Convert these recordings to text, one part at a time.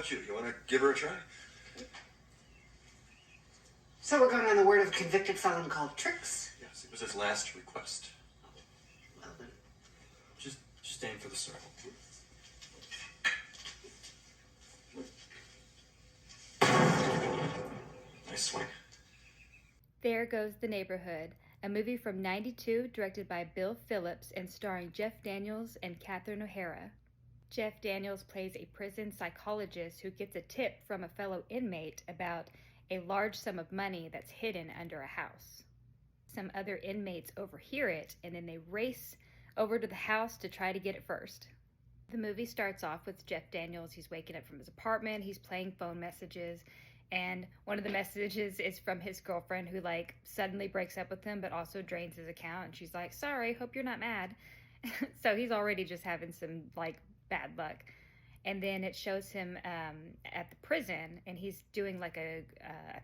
about you? You want to give her a try? So we're going on the word of a convicted felon called Tricks? Yes, it was his last request. Well then. Just aim for the circle. Nice swing. There Goes the Neighborhood, a movie from '92 directed by Bill Phillips and starring Jeff Daniels and Catherine O'Hara. Jeff Daniels plays a prison psychologist who gets a tip from a fellow inmate about a large sum of money that's hidden under a house. Some other inmates overhear it, and then they race over to the house to try to get it first. The movie starts off with Jeff Daniels. He's waking up from his apartment, he's playing phone messages, and one of the messages is from his girlfriend who suddenly breaks up with him but also drains his account, and she's like, sorry, hope you're not mad. So he's already just having some bad luck. And then it shows him at the prison, and he's doing a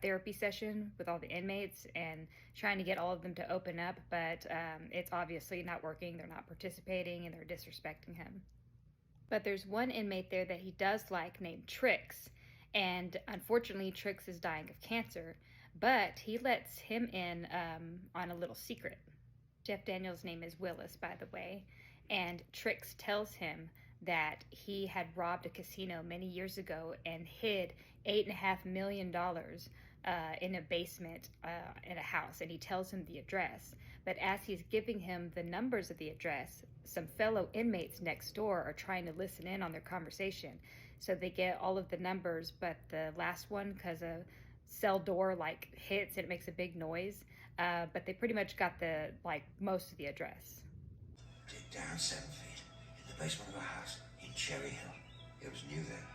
therapy session with all the inmates and trying to get all of them to open up, but it's obviously not working. They're not participating, and they're disrespecting him. But there's one inmate there that he does like named Tricks, and unfortunately Tricks is dying of cancer, but he lets him in on a little secret. Jeff Daniels' name is Willis, by the way, and Tricks tells him that he had robbed a casino many years ago and hid $8.5 million in a basement in a house, and he tells him the address. But as he's giving him the numbers of the address, some fellow inmates next door are trying to listen in on their conversation. So they get all of the numbers, but the last one, because a cell door hits and it makes a big noise, but they pretty much got the most of the address. Dig down 7 feet in the basement of a house in Cherry Hill. It was new then.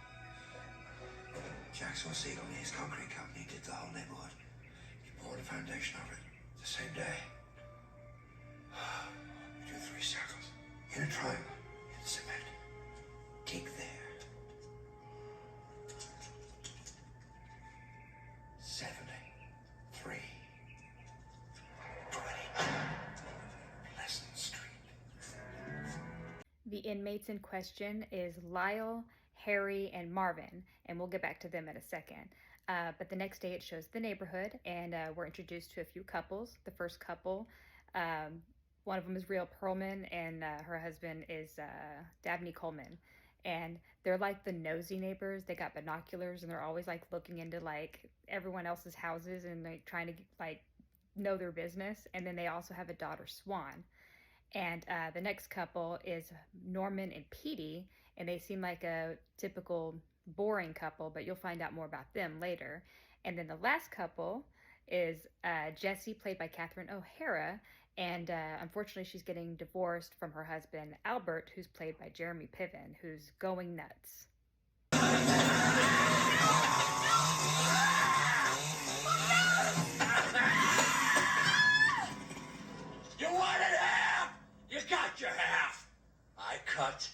Jackson Siegel and his concrete company did the whole neighborhood. He poured a foundation over it the same day. You do 3 circles in a triangle in the cement. Dig there. 73 20 Pleasant Street. The inmates in question is Lyle, Harry, and Marvin, and we'll get back to them in a second. But the next day it shows the neighborhood, and we're introduced to a few couples. The first couple, one of them is Rhea Perlman, and her husband is Dabney Coleman. And they're the nosy neighbors. They got binoculars, and they're always looking into everyone else's houses and trying to know their business. And then they also have a daughter, Swan. And the next couple is Norman and Petey, and they seem like a typical boring couple, but you'll find out more about them later. And then the last couple is Jessie, played by Catherine O'Hara, and unfortunately she's getting divorced from her husband, Albert, who's played by Jeremy Piven, who's going nuts. You wanted half! You got your half! I cut,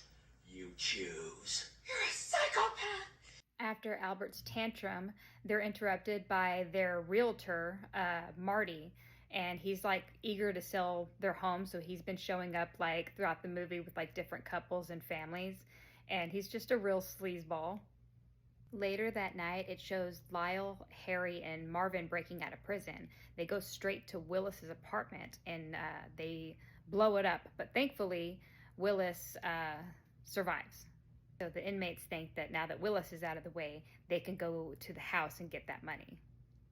you choose. You're a psychopath! After Albert's tantrum, they're interrupted by their realtor, Marty, and he's eager to sell their home, so he's been showing up throughout the movie with different couples and families, and he's just a real sleazeball. Later that night, it shows Lyle, Harry, and Marvin breaking out of prison. They go straight to Willis's apartment, and they blow it up, but thankfully Willis survives. So the inmates think that now that Willis is out of the way, they can go to the house and get that money.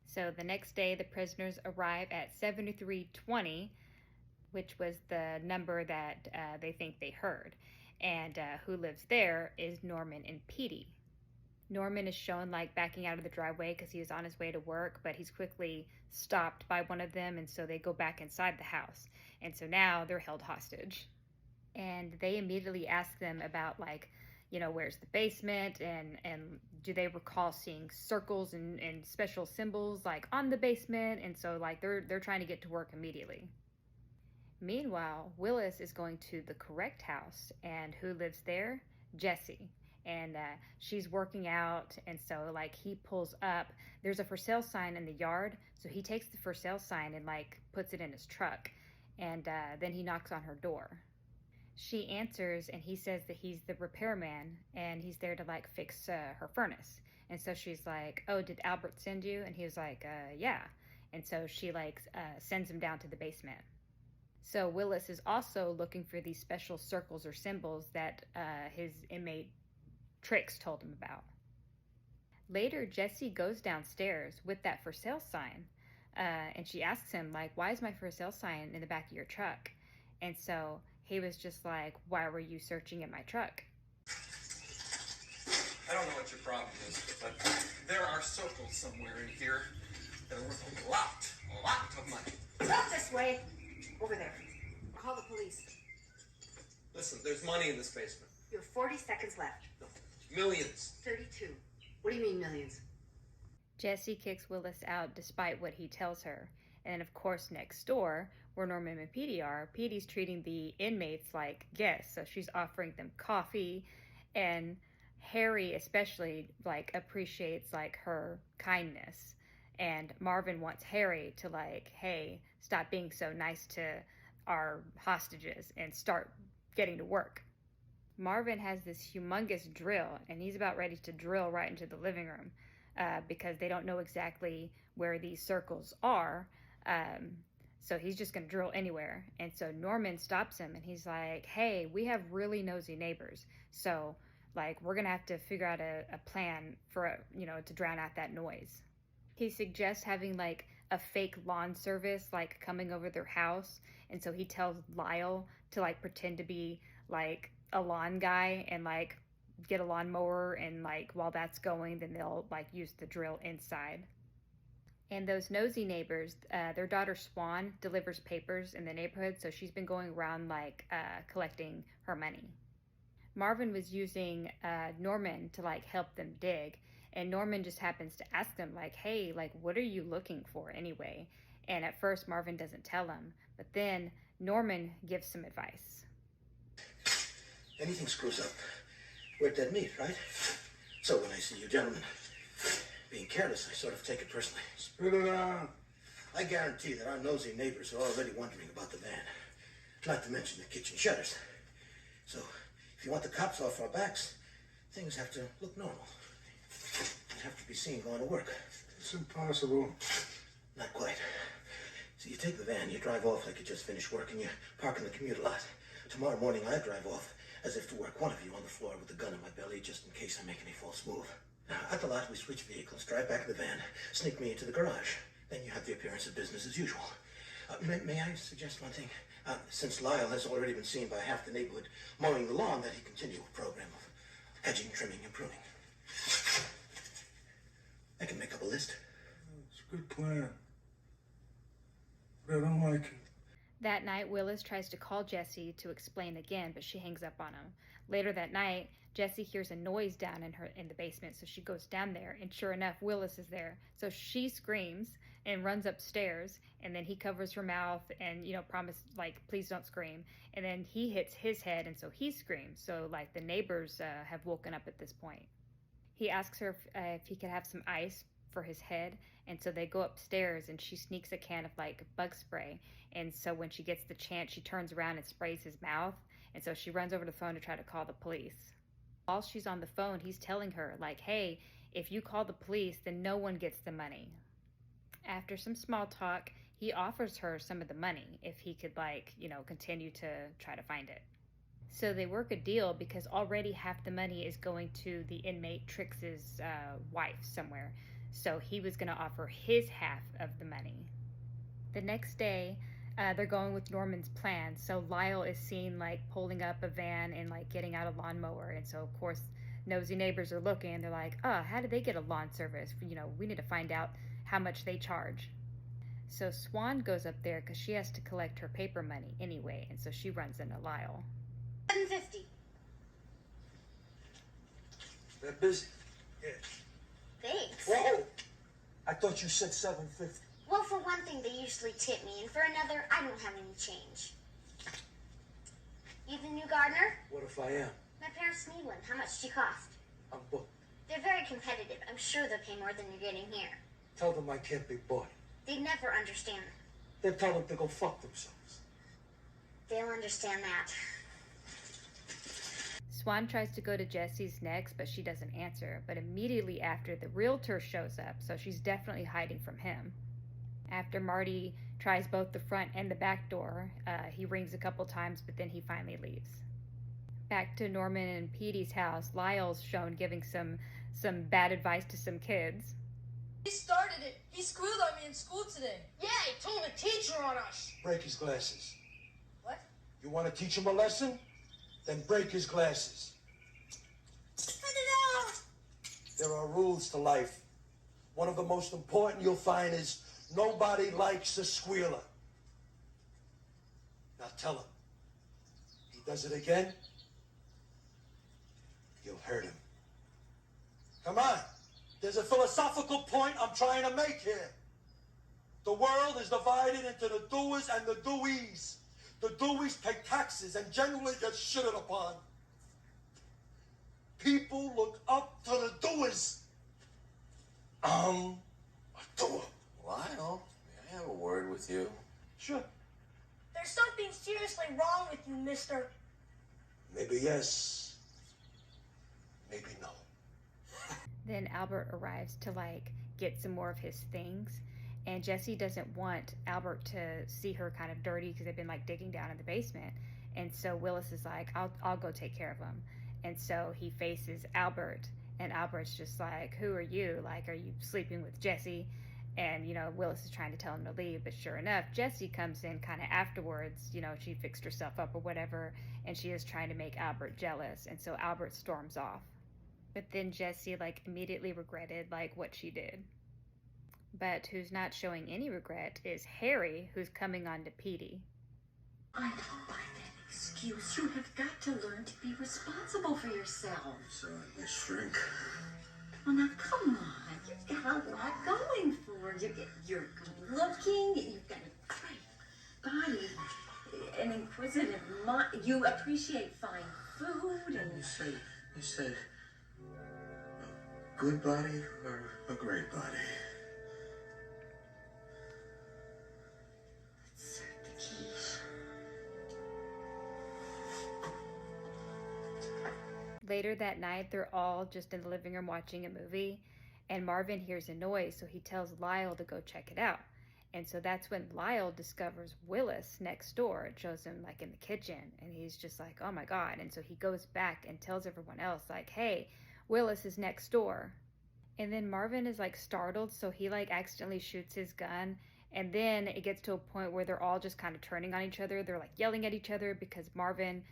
So the next day, the prisoners arrive at 7320, which was the number that they think they heard. And who lives there is Norman and Petey. Norman is shown backing out of the driveway because he was on his way to work, but he's quickly stopped by one of them, and so they go back inside the house. And so now they're held hostage. And they immediately ask them about where's the basement, and do they recall seeing circles and special symbols on the basement, and so they're trying to get to work immediately. Meanwhile, Willis is going to the correct house, and who lives there? Jessie. And she's working out, and so he pulls up. There's a for sale sign in the yard, so he takes the for sale sign and puts it in his truck, and then he knocks on her door. She answers and he says that he's the repairman and he's there to like fix her furnace. And so she's like, "Oh, did Albert send you?" And he was like, "Yeah." And so she like sends him down to the basement. So Willis is also looking for these special circles or symbols that his inmate Trix told him about. Later, Jesse goes downstairs with that for sale sign, and she asks him, like, "Why is my for sale sign in the back of your truck?" And so he was just like, "Why were you searching in my truck?" I don't know what your problem is, but there are circles somewhere in here that are worth a lot of money. Not this way. Over there. Call the police. Listen, there's money in this basement. You have 40 seconds left. No, millions. 32. What do you mean millions? Jesse kicks Willis out despite what he tells her. And of course, next door, where Norman and Petey are, Petey's treating the inmates like guests. So she's offering them coffee, and Harry especially like appreciates like her kindness. And Marvin wants Harry to like, "Hey, stop being so nice to our hostages and start getting to work." Marvin has this humongous drill, and he's about ready to drill right into the living room because they don't know exactly where these circles are. So he's just going to drill anywhere. And so Norman stops him, and he's like, "Hey, we have really nosy neighbors. So, like, we're going to have to figure out a plan for, to drown out that noise." He suggests having, like, a fake lawn service, like, coming over their house. And so he tells Lyle to, like, pretend to be, like, a lawn guy and, like, get a lawnmower. And, like, while that's going, then they'll, like, use the drill inside. And those nosy neighbors, their daughter Swan delivers papers in the neighborhood, so she's been going around, like, collecting her money. Marvin was using Norman to, like, help them dig, and Norman just happens to ask them, like, "Hey, like, what are you looking for anyway?" And at first, Marvin doesn't tell him, but then Norman gives some advice. Anything screws up, we're dead meat, right? So when I see you gentlemen being careless, I sort of take it personally. Spit it out. I guarantee that our nosy neighbors are already wondering about the van. Not to mention the kitchen shutters. So, if you want the cops off our backs, things have to look normal. They have to be seen going to work. It's impossible. Not quite. So you take the van, you drive off like you just finished work, and you park in the commuter lot. Tomorrow morning, I drive off as if to work, one of you on the floor with a gun in my belly, just in case I make any false move. Now, at the lot, we switch vehicles, drive back in the van, sneak me into the garage. Then you have the appearance of business as usual. May I suggest one thing? Since Lyle has already been seen by half the neighborhood mowing the lawn, that he continue a program of hedging, trimming, and pruning. I can make up a list. It's a good plan. But I don't like it. That night, Willis tries to call Jessie to explain again, but she hangs up on him. Later that night, Jessie hears a noise down in the basement, so she goes down there, and sure enough, Willis is there. So she screams and runs upstairs, and then he covers her mouth and, promise, like, please don't scream. And then he hits his head, and so he screams. So, like, the neighbors have woken up at this point. He asks her if he could have some ice for his head, and so they go upstairs, and she sneaks a can of, like, bug spray. And so when she gets the chance, she turns around and sprays his mouth, and so she runs over to the phone to try to call the police. While she's on the phone, he's telling her, like, "Hey, if you call the police, then no one gets the money." After some small talk, he offers her some of the money if he could, like, continue to try to find it. So they work a deal because already half the money is going to the inmate Trix's wife somewhere. So he was going to offer his half of the money. The next day, they're going with Norman's plan. So Lyle is seen, like, pulling up a van and, like, getting out a lawnmower. And so, of course, nosy neighbors are looking, and they're like, "Oh, how did they get a lawn service? We need to find out how much they charge." So Swan goes up there because she has to collect her paper money anyway. And so she runs into Lyle. $7.50. They're busy. Yeah. Thanks. Whoa! I thought you said $7.50. Well, for one thing, they usually tip me, and for another, I don't have any change. You the new gardener? What if I am? My parents need one. How much do you cost? I'm booked. They're very competitive. I'm sure they'll pay more than you're getting here. Tell them I can't be bought. They'd never understand. Then tell them to go fuck themselves. They'll understand that. Swan tries to go to Jesse's next, but she doesn't answer. But immediately after, the realtor shows up, so she's definitely hiding from him. After Marty tries both the front and the back door, he rings a couple times, but then he finally leaves. Back to Norman and Petey's house, Lyle's shown giving some bad advice to some kids. He started it. He squealed on me in school today. Yeah, he told the teacher on us. Break his glasses. What? You want to teach him a lesson? Then break his glasses. Cut it out! There are rules to life. One of the most important you'll find is nobody likes a squealer. Now tell him. He does it again, you'll hurt him. Come on. There's a philosophical point I'm trying to make here. The world is divided into the doers and the doees. The doees pay taxes and generally get shitted upon. People look up to the doers. I'm a doer. Lyle, may I have a word with you? Sure. There's something seriously wrong with you, mister. Maybe yes. Maybe no. Then Albert arrives to get some more of his things, and Jessie doesn't want Albert to see her kind of dirty because they've been digging down in the basement. And so Willis is like, I'll go take care of him. And so he faces Albert, and Albert's just like, who are you? Are you sleeping with Jessie? And, Willis is trying to tell him to leave, but sure enough, Jessie comes in kind of afterwards. She fixed herself up or whatever, and she is trying to make Albert jealous. And so Albert storms off. But then Jessie immediately regretted what she did. But who's not showing any regret is Harry, who's coming on to Petey. I don't buy that excuse. You have got to learn to be responsible for yourself. So I shrink. Well, now come on. You've got a lot going for you. You're good looking. You've got a great body, an inquisitive mind. You appreciate fine food and You said a good body or a great body? that's the key. Later that night, they're all just in the living room watching a movie, and Marvin hears a noise, so he tells Lyle to go check it out. And so that's when Lyle discovers Willis next door. It shows him in the kitchen, and he's just like, oh my God. And so he goes back and tells everyone else hey, Willis is next door. And then Marvin is startled, so he accidentally shoots his gun. And then it gets to a point where they're all just kind of turning on each other. They're yelling at each other because Marvin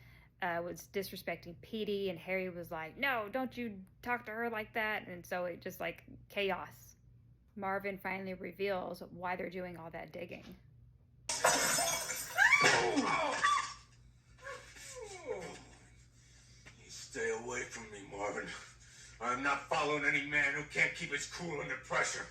was disrespecting Petey, and Harry was like, no, don't you talk to her like that. And so it just chaos. Marvin finally reveals why they're doing all that digging. You stay away from me, Marvin. I'm not following any man who can't keep his cool under pressure.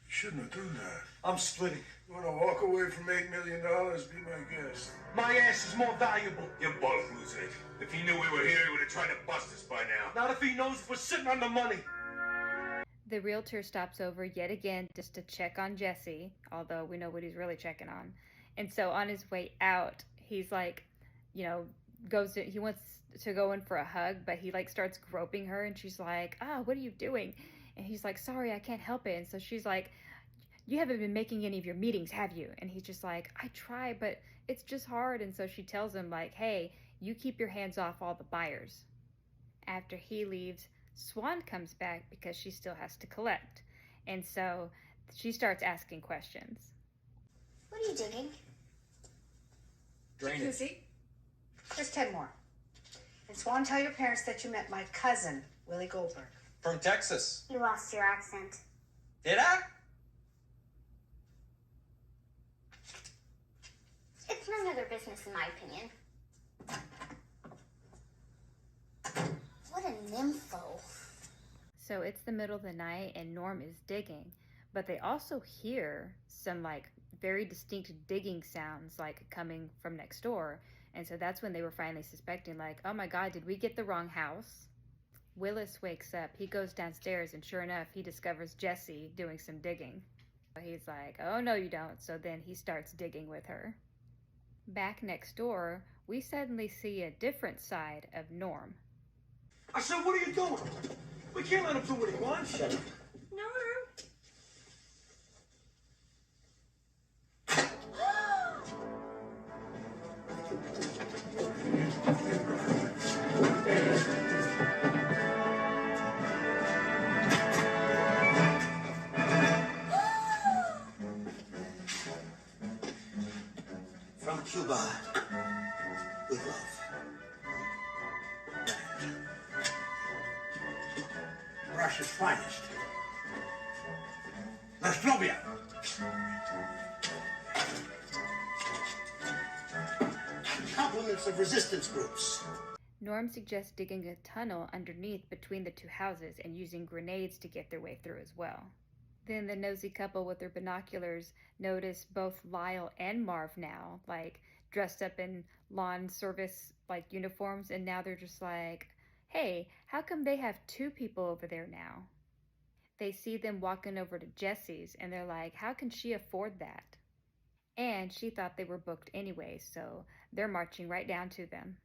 Shouldn't have done that. I'm splitting. You want to walk away from $8 million? Be my guest. My ass is more valuable. You're both losing it. If he knew we were here, he would have tried to bust us by now. Not if he knows we're sitting on the money. The realtor stops over yet again just to check on Jessie, although we know what he's really checking on. And so on his way out, he's he wants to go in for a hug, but he starts groping her, and she's like, what are you doing? And he's like, sorry, I can't help it. And so she's like, you haven't been making any of your meetings, have you? And he's just like, I try, but it's just hard. And so she tells him hey, you keep your hands off all the buyers. After he leaves, Swan comes back because she still has to collect. And so she starts asking questions. What are you digging? Jacuzzi. Just 10 more. And Swan, tell your parents that you met my cousin, Willie Goldberg. From Texas. You lost your accent. Did I? It's none of their business, in my opinion. What a nympho. So it's the middle of the night and Norm is digging, but they also hear some very distinct digging sounds coming from next door. And so that's when they were finally suspecting oh my God, did we get the wrong house? Willis wakes up, he goes downstairs, and sure enough, he discovers Jessie doing some digging. He's like, oh no you don't. So then he starts digging with her. Back next door, we suddenly see a different side of Norm. I said, what are you doing? We can't let him do what he wants. Shut up. Norm. From Cuba, with love. Russia's finest. Nostrovia. Compliments of resistance groups. Norm suggests digging a tunnel underneath between the two houses and using grenades to get their way through as well. Then the nosy couple with their binoculars notice both Lyle and Marv now, like dressed up in lawn service like uniforms, and now they're just like, hey, how come they have two people over there now? They see them walking over to Jesse's and they're like, how can she afford that? And she thought they were booked anyway, so they're marching right down to them.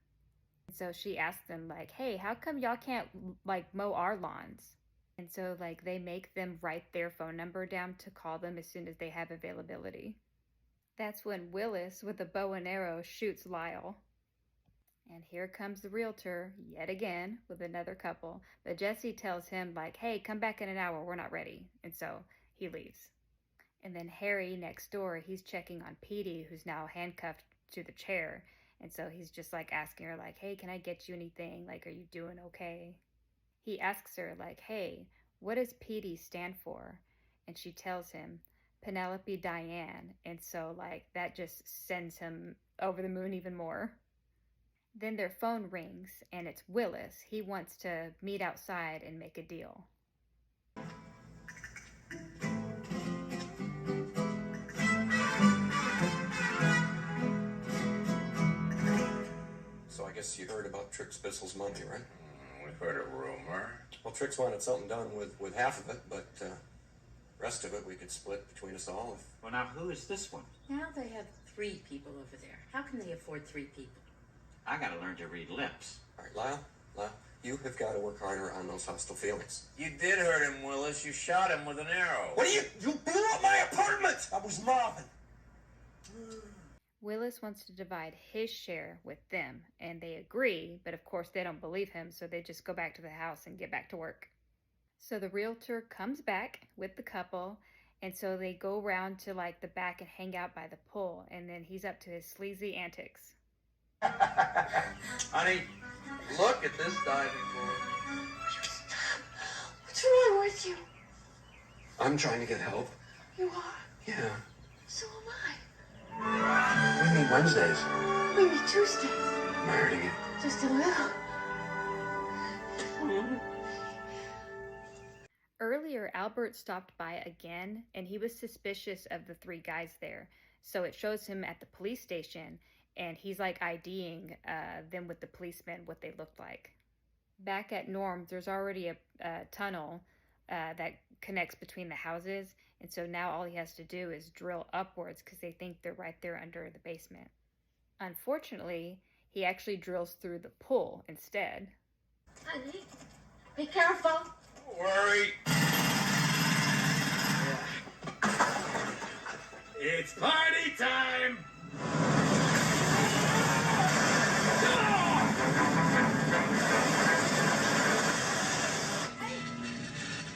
And so she asks them like, hey, how come y'all can't like mow our lawns? And so like they make them write their phone number down to call them as soon as they have availability. That's when Willis with a bow and arrow shoots Lyle. And here comes the realtor yet again with another couple. But Jesse tells him like, hey, come back in an hour, we're not ready. And so he leaves. And then Harry next door, he's checking on Petey, who's now handcuffed to the chair. And so he's just like asking her like, hey, can I get you anything? Like, are you doing okay? He asks her like, hey, what does PD stand for? And she tells him Penelope Diane. And so like that just sends him over the moon even more. Then their phone rings and it's Willis. He wants to meet outside and make a deal. So I guess you heard about Trix Bissell's money, right? We've heard a rumor. Well, Trix wanted something done with half of it, but rest of it we could split between us all. Well, now, who is this one? Now they have 3 people over there. How can they afford 3 people? I gotta learn to read lips. All right, Lyle, you have got to work harder on those hostile feelings. You did hurt him, Willis. You shot him with an arrow. What are you blew up my apartment! I was Marvin. Willis wants to divide his share with them, and they agree, but of course they don't believe him, so they just go back to the house and get back to work. So the realtor comes back with the couple, and so they go around to like the back and hang out by the pool, and then he's up to his sleazy antics. Honey, look at this diving board. What's wrong with you? I'm trying to get help. You are? Yeah. So am I. We meet Wednesdays. We meet Tuesdays. Am I hurting you? Just a little. Earlier, Albert stopped by again, and he was suspicious of the 3 guys there. So it shows him at the police station, and he's like IDing them with the policemen, what they looked like. Back at Norm's, there's already a tunnel that connects between the houses, and so now all he has to do is drill upwards because they think they're right there under the basement. Unfortunately, he actually drills through the pool instead. Honey, be careful. Don't worry. It's party time!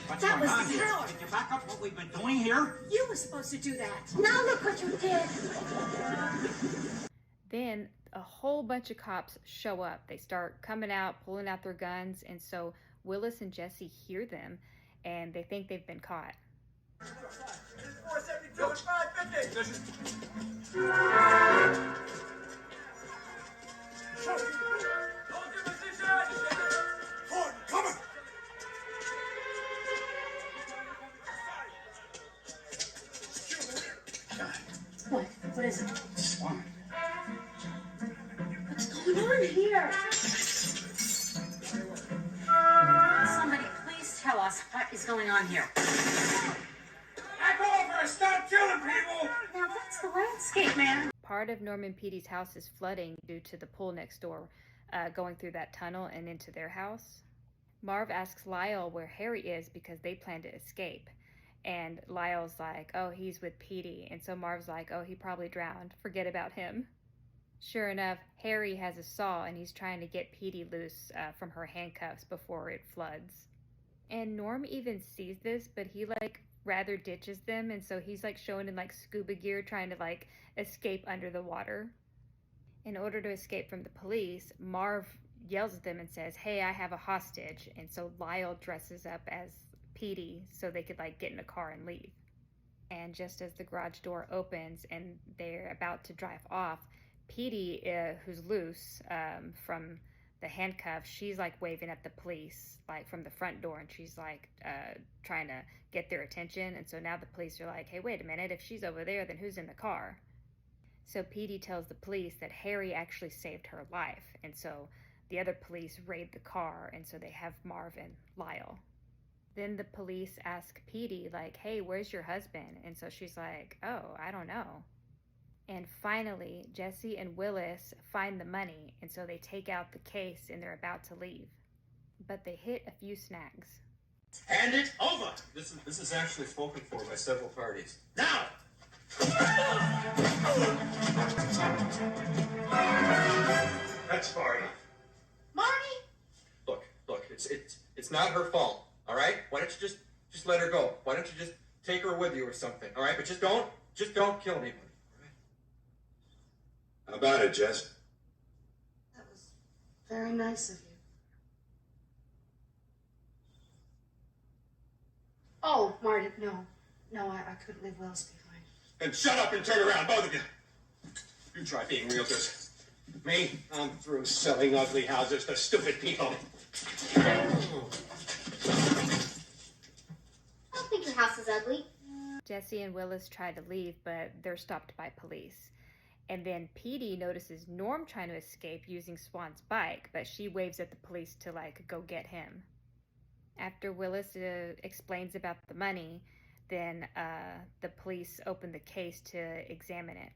What's That going was on the here? tower. Did you back up what we've been doing here? You were supposed to do that. Now look what you did. Then a whole bunch of cops show up. They start coming out, pulling out their guns, and so Willis and Jesse hear them, and they think they've been caught. 472 and 550. Hold your position. Ford, coming! What? What is it? Swan. What's going on here? Somebody please tell us what is going on here. Back over gotta stop killing people! Now that's the landscape, man. Part of Norm and Petey's house is flooding due to the pool next door going through that tunnel and into their house. Marv asks Lyle where Harry is because they plan to escape. And Lyle's like, oh, he's with Petey. And so Marv's like, oh, he probably drowned. Forget about him. Sure enough, Harry has a saw and he's trying to get Petey loose from her handcuffs before it floods. And Norm even sees this, but he rather ditches them. And so he's showing in scuba gear trying to escape under the water. In order to escape from the police, Marv yells at them and says, hey, I have a hostage. And so Lyle dresses up as Petey so they could get in a car and leave. And just as the garage door opens and they're about to drive off, Petey, who's loose from the handcuffs, she's waving at the police from the front door, and she's trying to get their attention. And so now the police are like, hey, wait a minute, if she's over there, then who's in the car? So Petey tells the police that Harry actually saved her life, and so the other police raid the car, and so they have Marv and Lyle. Then the police ask Petey, hey, where's your husband? And so she's like, oh, I don't know. And finally, Jesse and Willis find the money, and so they take out the case and they're about to leave. But they hit a few snags. Hand it over! This is actually spoken for by several parties. Now! That's far enough. Marty? Look, it's not her fault, all right? Why don't you just let her go? Why don't you just take her with you or something, all right? But just don't kill anybody. How about it, Jess? That was very nice of you. Oh, Marty, no, I couldn't leave Willis behind. Then shut up and turn around, both of you. You try being realtors. Me, I'm through selling ugly houses to stupid people. I don't think your house is ugly. Jesse and Willis try to leave, but they're stopped by police. And then Petey notices Norm trying to escape using Swan's bike, but she waves at the police to go get him. After Willis explains about the money, then the police open the case to examine it.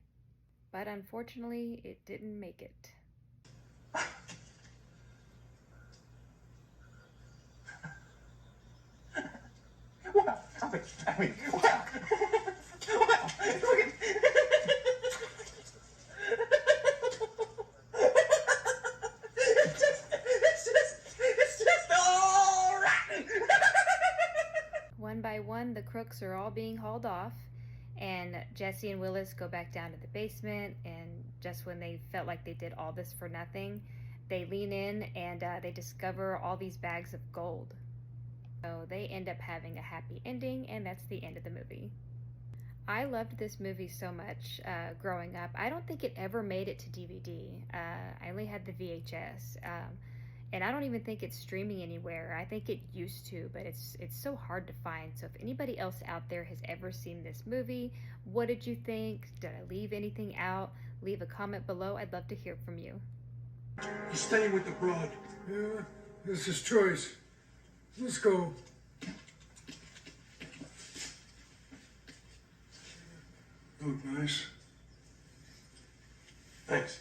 But unfortunately, it didn't make it. Well, I mean, look at... It's just all rotten. One by one, the crooks are all being hauled off, and Jesse and Willis go back down to the basement, and just when they felt like they did all this for nothing, they lean in and they discover all these bags of gold. So they end up having a happy ending, and that's the end of the movie. I loved this movie so much growing up. I don't think it ever made it to DVD. I only had the VHS. And I don't even think it's streaming anywhere. I think it used to, but it's so hard to find. So if anybody else out there has ever seen this movie, what did you think? Did I leave anything out? Leave a comment below. I'd love to hear from you. He's staying with the broad. Yeah, this is choice. Let's go. Look nice. Thanks.